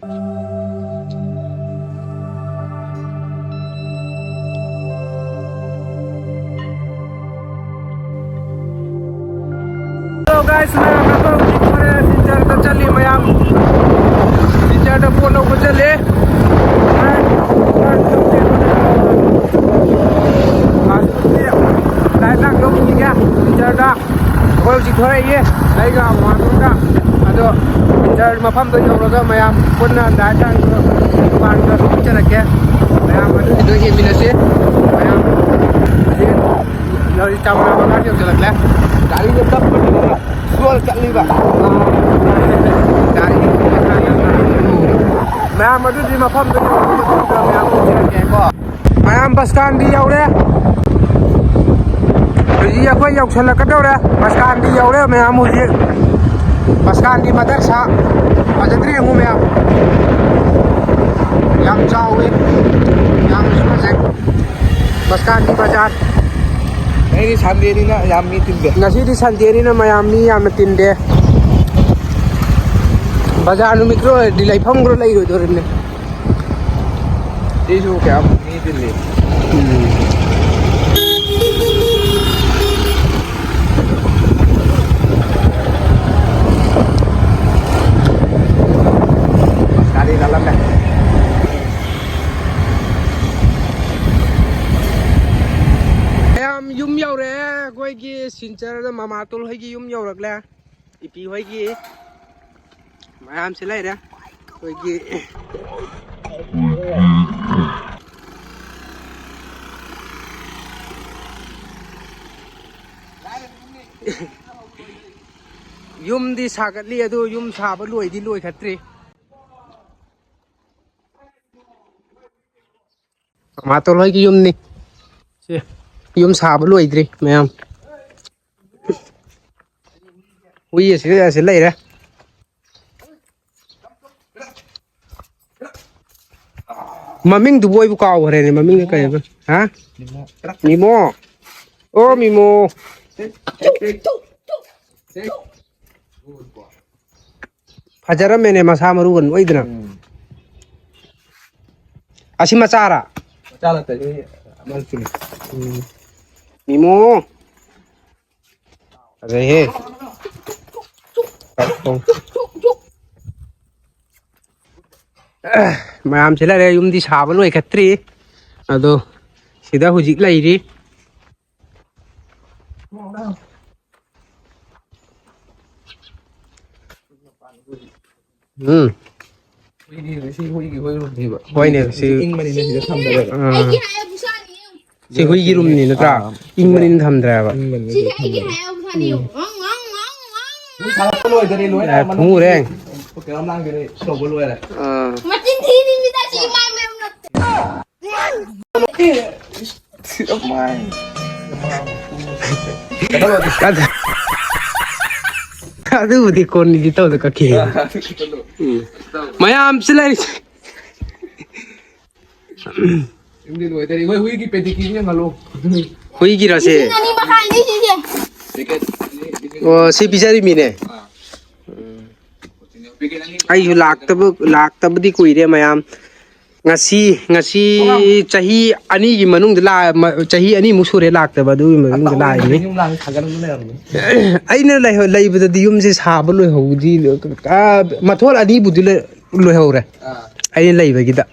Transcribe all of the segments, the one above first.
Hello guys, sinjar ta chali mayam sinjar ta phono ko chale lại đang lúc gì kìa sinjar ta koi ji thore ye lai ga ma tu ka ado sinjar ma pham to yo ga mayam pun na da tang ban ga chana ke mayam adu do ye minase mayam ye lori chamra ba ka yo chalak la गाड़ी में तब स्लोर कर ली बा गाड़ी मैं मधु जी मफम तो मैं आपको के को मैं बस कान दी यौरे जी अखोय यौसल का दौरे बस कान दी यौरे मैं मुझे बस कान दी मदरसा अजद्री हूं मैं याम चावे याम सुमसे बस कान दी बाजार नहीं संडे नी ना याम मी तिंदे नसी दी संडे नी ना मयाम मी याम तिंदे बाजार नु मिक्रो दिलाई फंग्रो लाई रो दोरने इशू क्या मी तिंदे गाड़ी dalam dah yum yaure koi ki sinchar da mama tol hoy ki yum yaurak la ipi hoy ki mayam se lai ra koi ki yum di sagat li adu yum saba loi di loi khatri mama tol hoy ki yum ni se yum saba loidri mayam ui se lai ra maming du boy bu kaw hare ne maming ka ba ha mimo o mimo fajara mene masa maru gon oidna asi machara machala ta amal chuni Mimo, ada he, mayam sila re yum di sabal lo ekatri, ado sida hujik la iri, Hoi ne si si hui gi rum ni na tra ing manin tham dra ba thu reng macin thi ni mita si mai mem nat adu di kon ni tau da ka ke mayam silai Hindi loy tadi hui ki pedikiri nya ngalo hui ki rase ni makan ni si oh si bisa di mine ai hu lak tab di kuire mayam ngasi chahi ani gi manung da la chahi ani mu sure lak tab du manung da la ni ai na lai bu da yum se sa ba loy ho di ka mathol ani bu di loy ho re ai lai ba gi da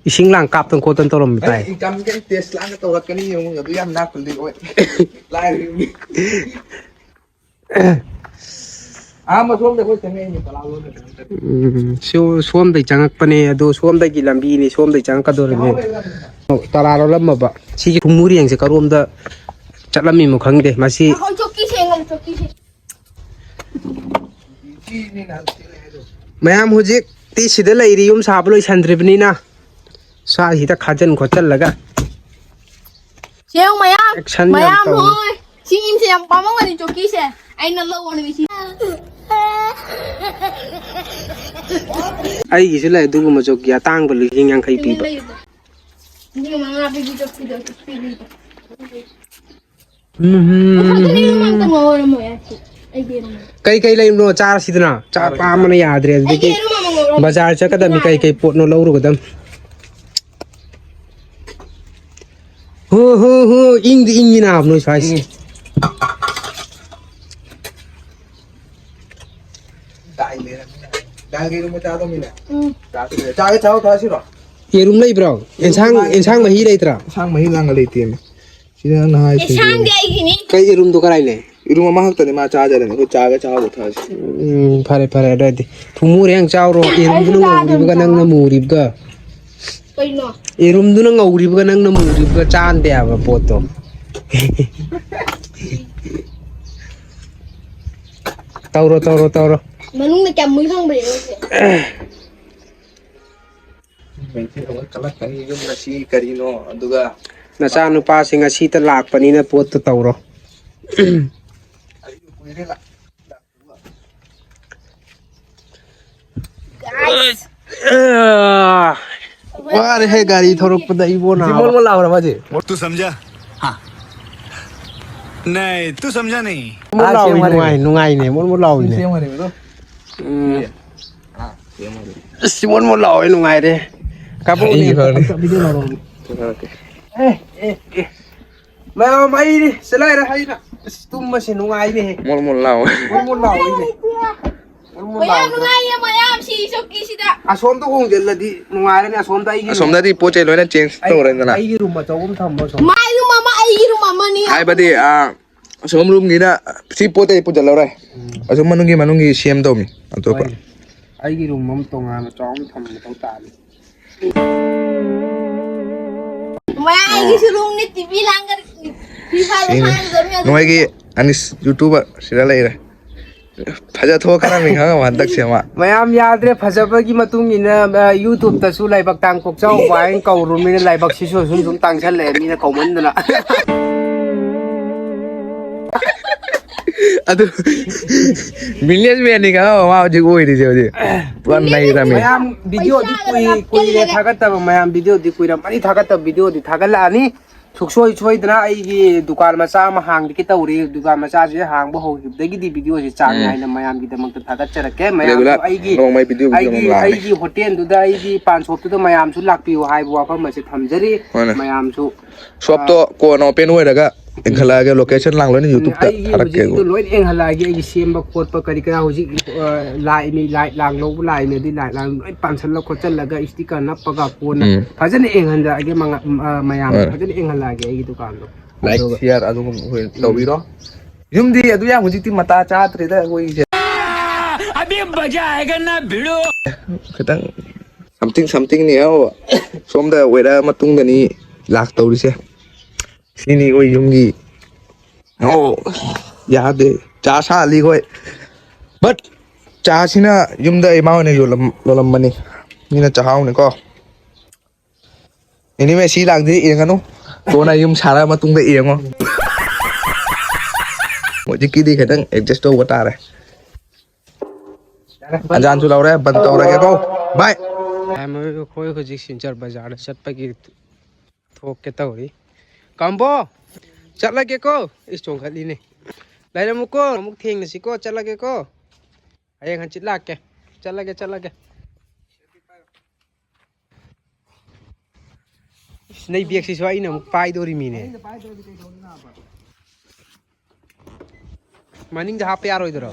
ising lang kap tong kotan torom tai income cái test lang cái tawat kani yung adu yam na kulli oi lai ma som de ko tenge ni pala lo som dai changak pane ado som dai gi lambi ni som dai chang ka dor ne tara ro lam ba si gi thumuri yang se karom da chatlami mo khang de masi Ako choki sengom choki se mayam hujik ti sida lai ri yum sa bloi sandribni na sa hi ta khajan khochal laga Seng mayam Action mayam yang tahu. hoy si im se yang pamong ni choki se ai na lo won ni si ai gi sila du ma jok ya tang bal hing yang khai pi ba ni mama bi choki do choki ni mhm Ako ni mang tang mo ya si कई लेनो चार सिदना चार पामन याद्रे अदुदि बाजार चकदम कई पोटनो लौरुगदम हो इंग ना no साइस दाल के रूम में चादो मिले चागे चाहो था सिरो ये रूम नहीं ब्रो इंसांग मही लेत्रा सांग मही लांग लेती है सीधा नहाई सांग गई कई रूम तो कराई ले रूम में महक तने मा चार्जर ने को चागे चाहो था फरे रेडी थुमु रेंग चावरो ये रूम दुन ngौरिबगा नंग न मुरिबगा कइनो ये रूम दुन ngौरिबगा नंग न मुरिबगा चांदे आबा पोतो तौरो मनुंग ने क्या मुई खंग बरे मैं तो कलक कहीं युम नसी करीनो अदुगा नचा नुपासिंग असीता लाकपनिना पोतो तौरो वारे है गाड़ी थोरक पदा इबो ना मोल मोल लावरा बाजे तू समझा हाँ नहीं तू समझा नहीं मोल लावी नुंगाई ने मोल लावी ने सेम हरे मेरो सिमोन मोल लावी नुंगाई रे काबो ने वीडियो लारो मैं माई रे सलाई रे हाई ना तुम मसे नुंगाई ने मोल लाव मोल लावी ने मयाम नुंगाई मयाम सी चौकी सिदा असोम तो होंजेलदी नुंगाई रे असोम ता आई असोमदादी पोचे लोइना चेंज तौरेना आई रूम मा चौम थम्बो सो my room mama I room मामा नि हाइबदी असोम रूम गिना सी पोते पुजलौरे असोम मनुंगी सेम तौमी अतोपा आई रूम मम तोंगा चौम थम्बो तौ ताली मैं आई रूम ने टीवी लांगर फीफा लांगर नोएगी अनिस यूट्यूबर सिरा लेरे फजा थो खना मी खा हदक सेमा मयाम यादरे फजबगी मतुंग इन यूट्यूब तसु लाइबक तांग कोकचाव वाइन कौरुमिन लाइबक सिसो सुन तांगछल ले मीना कौमनदना अदु मिलियंस में नहीं का वा जी ओइ रे जे वन नहीं रा मयाम वीडियो दी कोई रे थागतब मयाम वीडियो दी कोई रमनी थागतब वीडियो दी थागलानी सुक्सोई छोइदना आइगी दुकान मचा मा हांग की तौरी दुकान मचा जे हांग बो होगिबदगी दी वीडियो से चांग हाइना मयाम की दमक थागतचरके मयाम आइगी होटल दुदा आइगी पान शॉप तो मयाम सु लाकपियो हाइबो वाफम मसे थमजरी मयाम सु शॉप तो कोन ओपन होइरगा इंखलागे लोकेशन लांगलो नि यूट्यूब ता थारके तो लोइन एंहलागे आइगी सेम खोट प करी करा होजि लाई मी लाइट लांगलो लाई ने दी लाइट लांग पांसल लो खोचल लगा स्टिकर नपगा फोन फजन एंहन जागे मयाम फजन एंहलागे आइगी दुकान लो लाइक शेयर अदु होय तौबिरो युमदी अदु या होजि मता चात्रे दा होई जे अभी मजा आएगा ना भिड़ो खतंग समथिंग नि हो सोमदा वेरा मतुंग दनी लाख तौरिसे सिनी कोई युमगी ओ याद चा साली कोई बट चा सिना युमदा इमाव ने योलम बनी निना चाहाव ने को इनी में सी लाग दी एंगनो तोना युम सारा मतुंग दे एंगो मोजी की दी खतंग एडजस्ट हो बता रहे अजान चुलाव रहे बंद हो रहे को बाय मैं खोय खोजी सिंचर बाजार चटपगी थोक के तौरी कांबो चलगे को इस चोंखली ने लाइरमुको अमुक थेंगनसी को चलगे को हयें हंचित लाके चलगे नहीं बेग से सोई ना पाई दोरी मीने मनिंग जहां पे यार इधर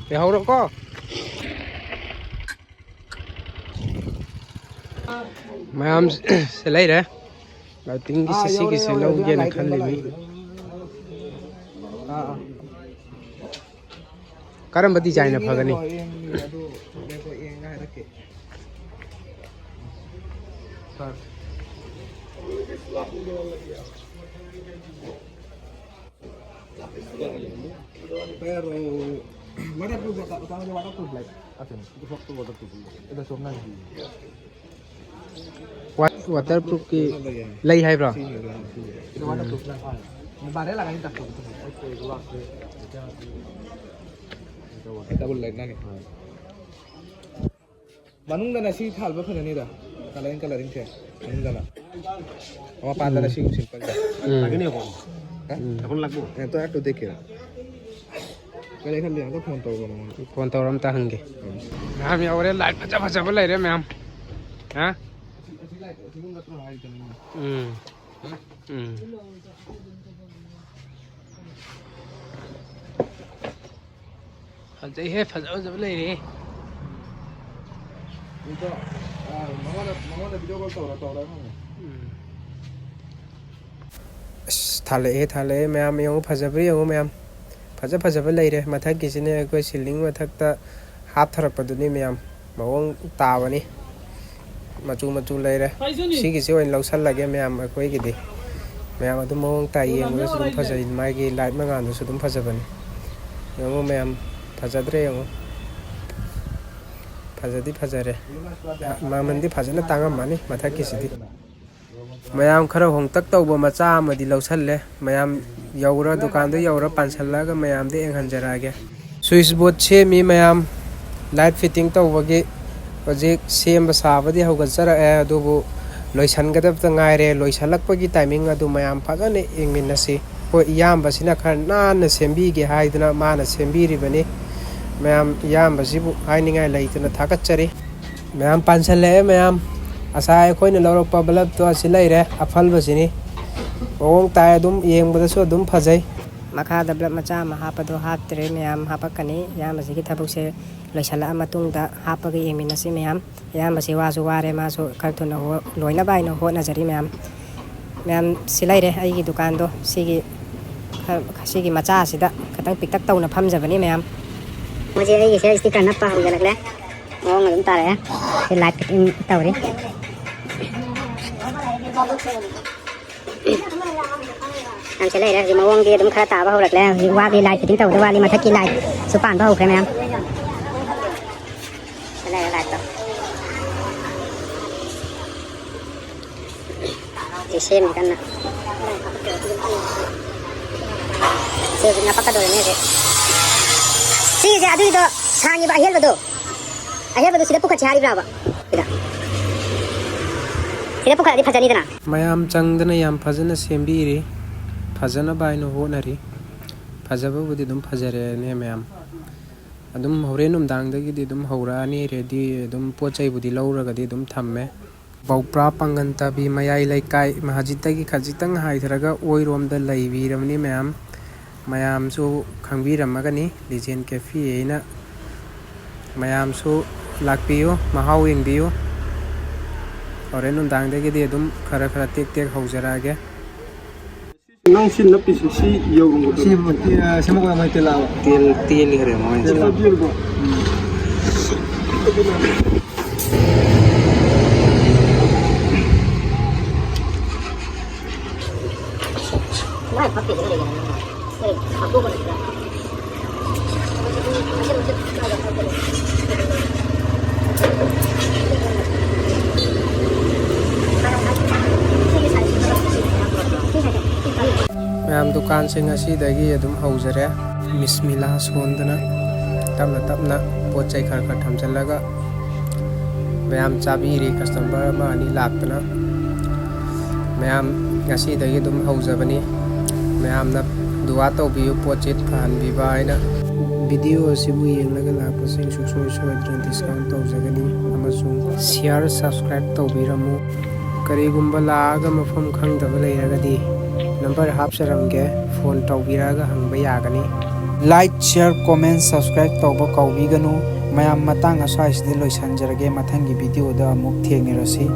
để hầu đâu có mà em sẽ lấy đấy là tính cái sẽ lâu kia là khăn lên कारण बदी जाए ना भगनी pero mana tu utama waterproof like asin itu waktu waterproof itu somna what waterproof ki lay hai bro double light na ni manung dana si thal ba phana ni da coloring the manung dana ama pa dana si simple lagi ni ko এখন লাগবো তো একটু দেখে kale khali ang ko phone to ram ta hange ma'am yaure light phaja ba lai re ma'am ha phajai he phaja ba lai re ito mama video call to ra thale ma'am yung phajabri yung ma'am phajaba lai re mathak ki sine koi ceiling mathak ta hap tharak paduni ma'am mawong tabani machu lai re si ki se oin lausal lage ma'am koi ki di ma'am adu mawong ta yeng mo su phajai mai ki light mangan su dum phajabani yung ma'am phajadre yung phajare mamandi phajana tangam mani mathak ki sidi mayam khara hong tak tawba macha amadi lausalle mayam yaura dukan do yaura pansallaga mayam de enghanjarage switch board che mi mayam light fitting tawbagi project sem basabadi hawgachara e adubu loisan gadab ta ngaire loisalakpagi timing adu mayam phajane engminasi ko iyamba sina khar na sembi ge haiduna mana sembiri bani mayam iyamba sibu hainingai leituna thakachari mayam pansalle mayam asai khoi na lorok bulb to asilai re afal basini ong tai dum yeng bada so dum phajai makha da bulb macha ma hapado hatre myam hapakani yam asigi thabuk se loisala matung da hapagi yeminasi myam yam basi wasu ware ma so kaltuna ho loina bai no ho najari myam silai re ai gi dukan do sigi macha asida katang piktak tawna phamjabani myam muje ai gi se sticker na pa hanga lagle ong dum ta re se light fitting tawri am sẽ lấy ra gì mà uống kia đúng khá tao bao được là gì qua đi lại thì tính tàu qua đi mà thắc kia lại số bản bao cái em cái này lại tao chỉ xem cái này xem cái apa kador ini sih sih saya aduh itu sangi bahaya betul sudah buka cari berapa tidak tidak buka di pasar ini dah mayam changdana yam phajana sembiri phajana bai no honari phajaba budi dum phajare ne mayam adum horenum dang da gi di dum hora ni ready dum pochai budi lauraga di dum thamme baupra panganta bi mayai laikai mahajita gi khajitang hai tharaga oirom da laibi ramni mayam su khangbi ramagani legend cafe ena mayam su lakpiyo mahau engbiyo horenum dang da gi di dum khara tek haujarage nang sin na pisin si yung si mo ko naman tilaw til hre mo Mai pakai juga dengan aku pun tidak. mayam dukan sing asidagi adum haujare mismila sondana tapna pochai khar thamjalaga mayam chabiri customer ma ani laktana mayam asidagi dum haujabani mayam na duwa tawbiyu pochit phan biba aina video asibu yenglaga lakpasing soidran discount tawjagani amasung share subscribe tawbiramu karigumba laaga mafam khangdaba leiragadi number hapsaramge phone tawbiraga hangba yagani like share comment subscribe tawba kawbiganu mayam matang asai sidi loisanjarage mathangi video da amuk thengirasi